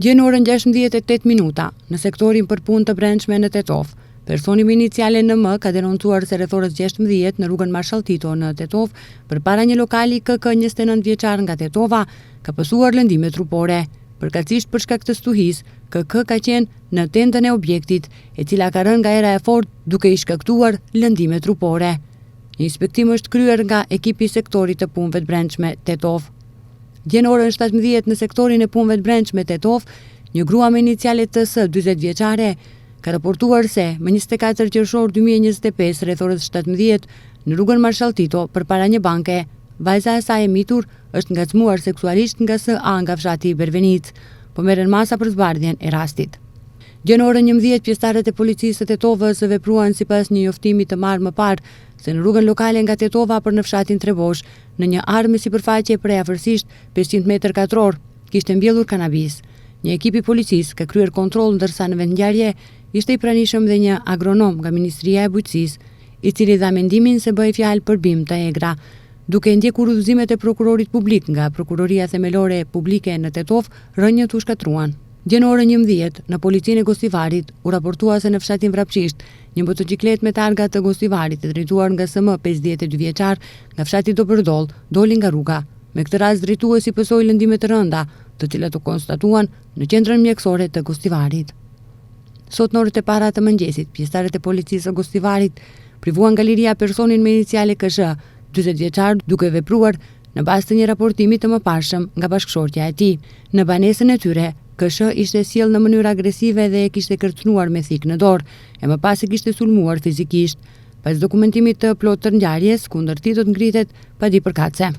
Gjë në orën 16:08 në sektorin për punë të brendshme në Tetov, personi me iniciale NM ka denoncuar se rreth orës 16 në rrugën Marshall Tito në Tetov, përpara një lokali KK 29 vjeçar nga Tetova, ka pësuar lëndime trupore. Përkatësisht për shkak të stuhisë, KK ka qenë në tendën e objektit, e cila ka rënë nga era e fortë duke i shkaktuar lëndime trupore. Një inspektim është kryer nga ekipi i sektorit të punëve të brendshme Tetov. Gjë në orën 17 në sektorin e punëve të brendshme Tetov, një grua me iniciale TS 40 vjeçare ka raportuar se më 24 qershor 2025 rreth orës 17 në rrugën Marshall Tito përpara një banke, vajza e saj e mitur është ngacmuar seksualisht nga SA nga fshati i Bervenic, po merren masa për zbardhjen e rastit. Gjë në orën 11 pjesëtarët e policisë të Tetovës vepruan sipas një njoftimi të marrë më parë se në rrugën lokale nga Tetova për në fshatin Trebosh, në një armë me sipërfaqe prej afërsisht 500 metër katror, kishte mbjellur kanabis. Një ekip i policisë ka kryer kontroll ndërsa në vendngjarje ishte i pranishëm dhe një agronom nga Ministria e Bujqësisë, i cili dha mendimin se bëhej fjalë për bim të egra. Duke ndjekur udhëzimet e prokurorit publik nga Prokuroria Themelore Publike në Tetov, rënjët u shkatruan. Gjë në orën 11 në policinë e Gostivarit u raportua se në fshatin Vrapçisht, një motociklet me targa të Gostivarit e drejtuar nga SM 52 vjeçar nga fshati Dobërdoll doli nga rruga. Me këtë rast drejtuesi pësoi lëndime të rënda, të cilat u konstatuan në qendrën mjekësore të Gostivarit. Sot në orët e para të mëngjesit, pjesëtarët e policisë së Gostivarit privuan nga liria personin me iniciale KZ, 40 vjeçar, duke vepruar në bazë të një raportimi të mëparshëm nga bashkëshortja e tij. Në banesën e tyre, KSH ishte sjell në mënyrë agresive dhe e kishte kërcënuar me thikë në dorë, e më pas e kishte sulmuar fizikisht. Pas dokumentimit të plotë të ngjarjes, kundër tij do të ngrihet padipërkatëse.